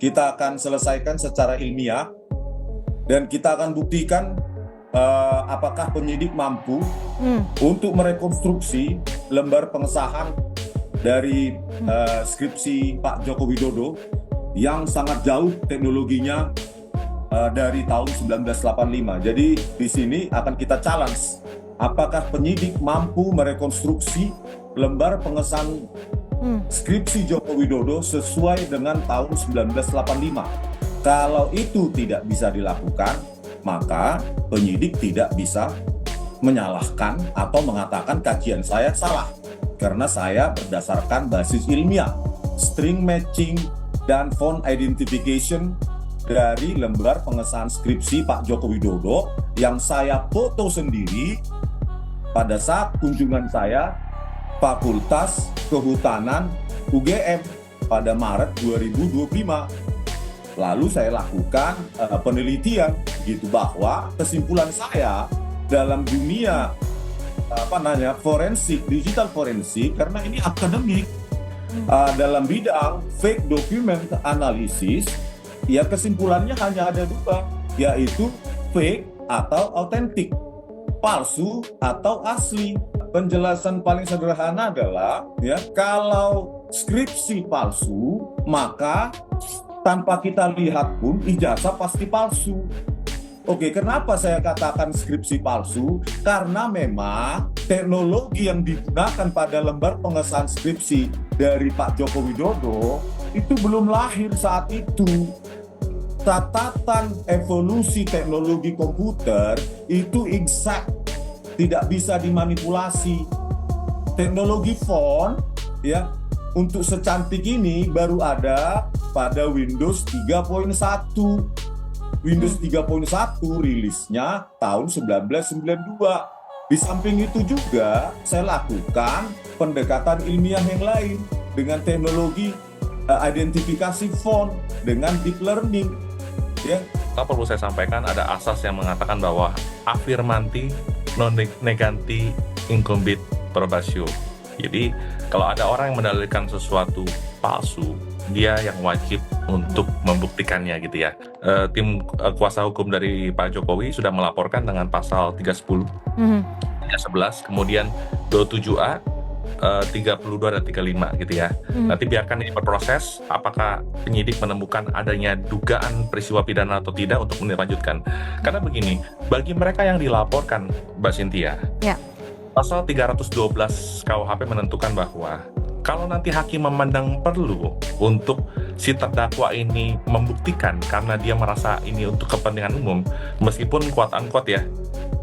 kita akan selesaikan secara ilmiah dan kita akan buktikan apakah penyidik mampu untuk merekonstruksi lembar pengesahan dari skripsi Pak Joko Widodo yang sangat jauh teknologinya dari tahun 1985. Jadi di sini akan kita challenge apakah penyidik mampu merekonstruksi lembar pengesahan skripsi Joko Widodo sesuai dengan tahun 1985. Kalau itu tidak bisa dilakukan, maka penyidik tidak bisa menyalahkan atau mengatakan kajian saya salah. Karena saya berdasarkan basis ilmiah, string matching dan font identification dari lembar pengesahan skripsi Pak Joko Widodo yang saya foto sendiri pada saat kunjungan saya Fakultas Kehutanan UGM pada Maret 2025. Lalu saya lakukan penelitian gitu bahwa kesimpulan saya dalam dunia forensik, digital forensik, karena ini akademik dalam bidang fake document analysis, ya kesimpulannya hanya ada dua, yaitu fake atau autentik, palsu atau asli. Penjelasan paling sederhana adalah ya kalau skripsi palsu maka tanpa kita lihat pun ijazah pasti palsu. Oke, kenapa saya katakan skripsi palsu? Karena memang teknologi yang digunakan pada lembar pengesahan skripsi dari Pak Joko Widodo itu belum lahir saat itu. Catatan evolusi teknologi komputer itu exact, tidak bisa dimanipulasi. Teknologi font ya untuk secantik ini baru ada pada Windows 3.1. Windows 3.1 rilisnya tahun 1992. Di samping itu juga saya lakukan pendekatan ilmiah yang lain dengan teknologi identifikasi font dengan deep learning. Ya. Perlu saya sampaikan ada asas yang mengatakan bahwa affirmanti non neganti incumbit probatio. Jadi kalau ada orang yang mendalilkan sesuatu palsu, dia yang wajib untuk membuktikannya gitu ya. Tim kuasa hukum dari Pak Jokowi sudah melaporkan dengan pasal 310, 311, kemudian 27A, 32 dan 35 gitu ya. Nanti biarkan ini berproses, apakah penyidik menemukan adanya dugaan peristiwa pidana atau tidak untuk melanjutkan. Karena begini, bagi mereka yang dilaporkan, Mbak Cynthia, pasal 312 KUHP menentukan bahwa kalau nanti hakim memandang perlu untuk si terdakwa ini membuktikan karena dia merasa ini untuk kepentingan umum, meskipun quote-unquote ya,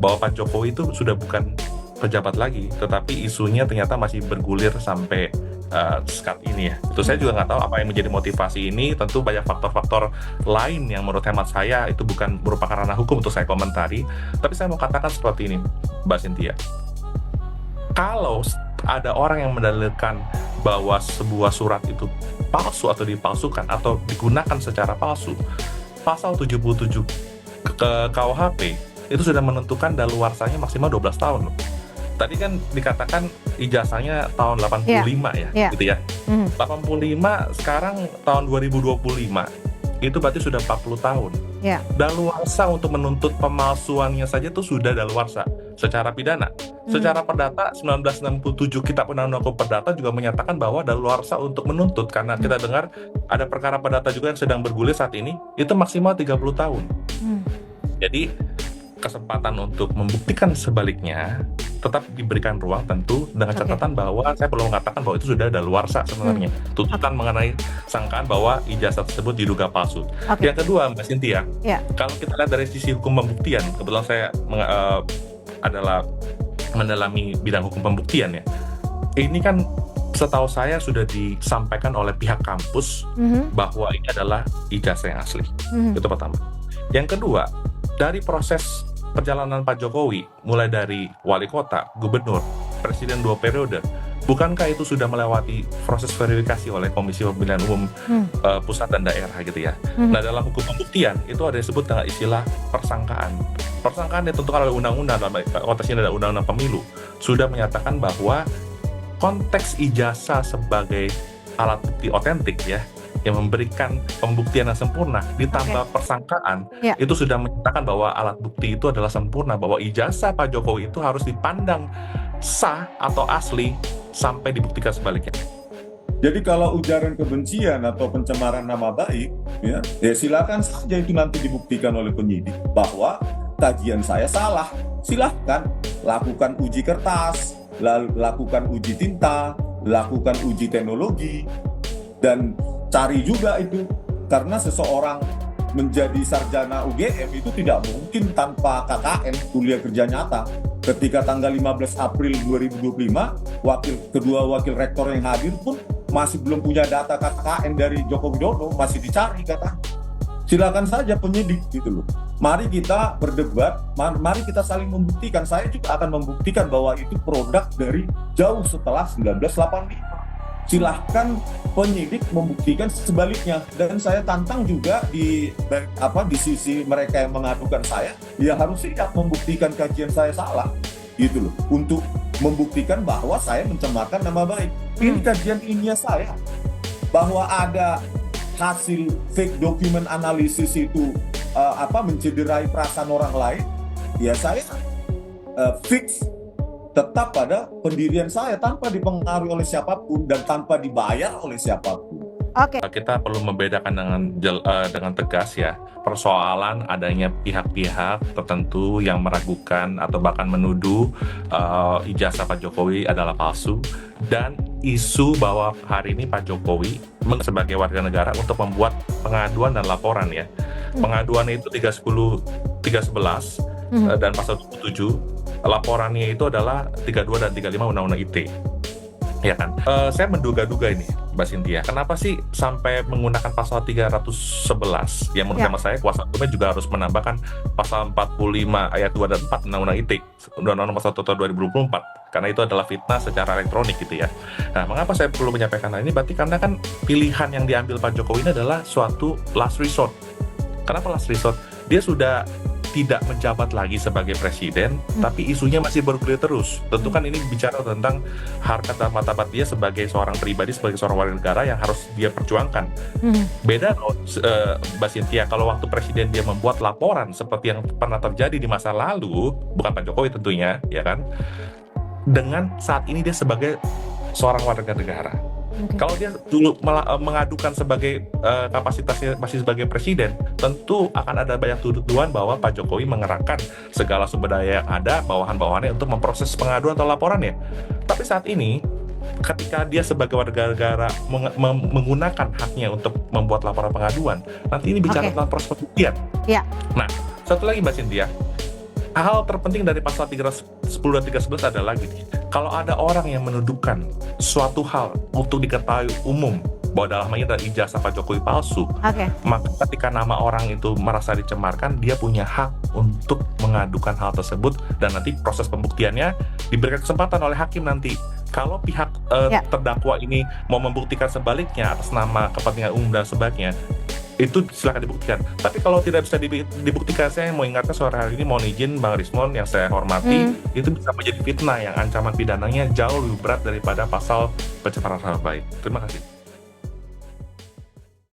bahwa Pak Jokowi itu sudah bukan pejabat lagi, tetapi isunya ternyata masih bergulir sampai saat ini ya. Itu saya juga nggak tahu apa yang menjadi motivasi ini. Tentu banyak faktor-faktor lain yang menurut hemat saya itu bukan merupakan ranah hukum untuk saya komentari. Tapi saya mau katakan seperti ini, Mbak Cynthia. Kalau ada orang yang mendalilkan bahwa sebuah surat itu palsu atau dipalsukan atau digunakan secara palsu, pasal 77 ke KUHP itu sudah menentukan daluarsanya maksimal 12 tahun loh. Tadi kan dikatakan ijazahnya tahun 85 gitu ya. 85 sekarang tahun 2025 itu berarti sudah 40 tahun. Daluarsa untuk menuntut pemalsuannya saja itu sudah daluarsa secara pidana. Secara perdata 1967 Kitab Undang-Undang Hukum Perdata juga menyatakan bahwa daluarsa untuk menuntut, karena kita dengar ada perkara perdata juga yang sedang bergulir saat ini, itu maksimal 30 tahun. Jadi kesempatan untuk membuktikan sebaliknya tetap diberikan ruang, tentu dengan catatan bahwa saya perlu mengatakan bahwa itu sudah daluarsa sebenarnya. Tuntutan mengenai sangkaan bahwa ijazah tersebut diduga palsu. Yang kedua, Mbak Cynthia, kalau kita lihat dari sisi hukum pembuktian, kebetulan saya adalah mendalami bidang hukum pembuktian ya. Ini kan setahu saya sudah disampaikan oleh pihak kampus bahwa ini adalah ijazah yang asli. Itu pertama. Yang kedua, dari proses perjalanan Pak Jokowi, mulai dari wali kota, gubernur, presiden 2 periode, bukankah itu sudah melewati proses verifikasi oleh Komisi Pemilihan Umum pusat dan daerah gitu ya. Nah, dalam hukum pembuktian itu ada disebut dengan istilah persangkaan. Persangkaan ditentukan oleh undang-undang, dalam konteks ini ada undang-undang pemilu, sudah menyatakan bahwa konteks ijazah sebagai alat bukti otentik ya, yang memberikan pembuktian yang sempurna ditambah persangkaan, Ya. itu sudah menyatakan bahwa alat bukti itu adalah sempurna, bahwa ijazah Pak Jokowi itu harus dipandang sah atau asli sampai dibuktikan sebaliknya. Jadi kalau ujaran kebencian atau pencemaran nama baik, ya silakan saja itu nanti dibuktikan oleh penyidik bahwa kajian saya salah. Silahkan lakukan uji kertas, lakukan uji tinta, lakukan uji teknologi, dan cari juga itu, karena seseorang menjadi sarjana UGM itu tidak mungkin tanpa KKN, kuliah kerja nyata. Ketika tanggal 15 April 2025, kedua wakil rektor yang hadir pun masih belum punya data KKN dari Joko Widodo, masih dicari kata. Silakan saja penyidik gitu loh. Mari kita berdebat, mari kita saling membuktikan. Saya juga akan membuktikan bahwa itu produk dari jauh setelah 1985. Silahkan penyidik membuktikan sebaliknya, dan saya tantang juga di sisi mereka yang mengadukan saya, ya harus siap membuktikan kajian saya salah gitu loh, untuk membuktikan bahwa saya mencemarkan nama baik. Ini kajian ilmiah saya, bahwa ada hasil fake document analisis itu mencederai perasaan orang lain, ya saya fix tetap pada pendirian saya tanpa dipengaruhi oleh siapapun dan tanpa dibayar oleh siapapun. Oke. Kita perlu membedakan dengan tegas ya persoalan adanya pihak-pihak tertentu yang meragukan atau bahkan menuduh ijazah Pak Jokowi adalah palsu, dan isu bahwa hari ini Pak Jokowi sebagai warga negara untuk membuat pengaduan dan laporan ya. Pengaduannya itu 311 dan pasal 27. Laporannya itu adalah 32 dan 35 Undang-Undang ITE. Ya kan? Saya menduga-duga ini, Mbak Cynthia, kenapa sih sampai menggunakan pasal 311? Ya menurut hemat saya, kuasa hukumnya juga harus menambahkan pasal 45 ayat 2 dan 4 Undang-Undang ITE, Undang-Undang Nomor 1 Tahun 2024, karena itu adalah fitnah secara elektronik gitu ya. Nah, mengapa saya perlu menyampaikan hal ini? Berarti karena kan pilihan yang diambil Pak Jokowi ini adalah suatu last resort. Kenapa last resort? Dia sudah tidak menjabat lagi sebagai presiden, tapi isunya masih bergulir terus. Tentu kan ini bicara tentang harkat dan martabat dia sebagai seorang pribadi, sebagai seorang warga negara yang harus dia perjuangkan. Beda loh, Mbak Cynthia, kalau waktu presiden dia membuat laporan seperti yang pernah terjadi di masa lalu, bukan Pak Jokowi tentunya, ya kan? Dengan saat ini dia sebagai seorang warga negara. Kalau dia dulu mengadukan sebagai kapasitasnya masih sebagai presiden, tentu akan ada banyak tuduhan bahwa Pak Jokowi mengerahkan segala sumber daya yang ada, bawahan-bawahannya untuk memproses pengaduan atau laporannya. Tapi saat ini, ketika dia sebagai warga negara menggunakan haknya untuk membuat laporan pengaduan, nanti ini bicara tentang proses pembuktian. Nah, satu lagi Mbak Cynthia, hal terpenting dari pasal 310 dan 311 adalah gini, kalau ada orang yang menuduhkan suatu hal untuk diketahui umum bahwa dalam hal ini adalah ijazah Pak Jokowi palsu, maka ketika nama orang itu merasa dicemarkan, dia punya hak untuk mengadukan hal tersebut, dan nanti proses pembuktiannya diberikan kesempatan oleh hakim nanti. Kalau pihak terdakwa ini mau membuktikan sebaliknya atas nama kepentingan umum dan sebagainya, itu silakan dibuktikan. Tapi kalau tidak bisa dibuktikan, saya mau ingatkan sore hari ini, mohon izin Bang Rismon yang saya hormati, itu bisa menjadi fitnah yang ancaman pidananya jauh lebih berat daripada pasal pencemaran nama baik. Terima kasih.